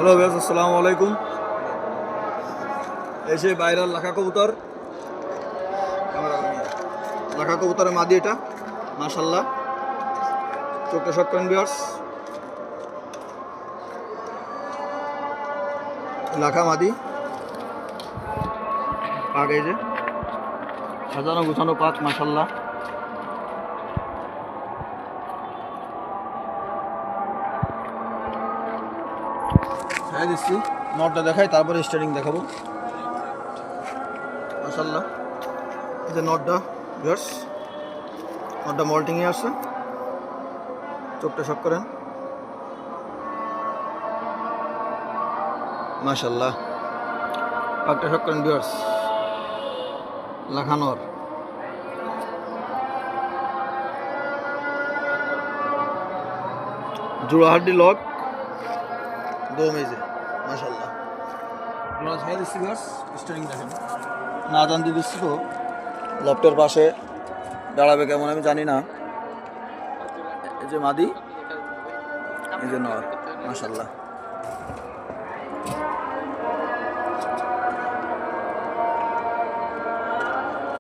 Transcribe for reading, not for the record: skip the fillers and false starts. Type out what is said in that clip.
Hello ভাই, আসসালামু আলাইকুম। এই যে বাইরের লাখা কবুতর, লাখা কবুতরের মাদি এটা, মাশাল্লাহ। চোখটা শর্ট করেন ভিউয়ার্স, লাখা মাদি পাক, এই যে সাজানো গুছানো পাক, মাশাল্লাহ। হ্যাঁ দিচ্ছি, নটটা দেখাই তারপরে স্টারিং দেখাবো। মাশাল্লাহ, এই যে নটটা ভিউয়ার্স, নটটা মল্টিংয়ে আসছে। চোখটা শর্ট করেন, মাশাল্লাহ। পাকটা শর্ট করেন ভিউয়ার্স, লাখানোর। জোড়াহাড্ডি লক, দম, এই যে মাশাল্লাহ। ছেড়ে দিচ্ছি ভিউয়ার্স, স্টারিং দেখেন। না জান দিয়ে দিচ্ছি তো, লফটের পাশে দাঁড়াবে কেমন আমি জানি না। এই যে মাদি, এই যে নর, মাশাল্লাহ।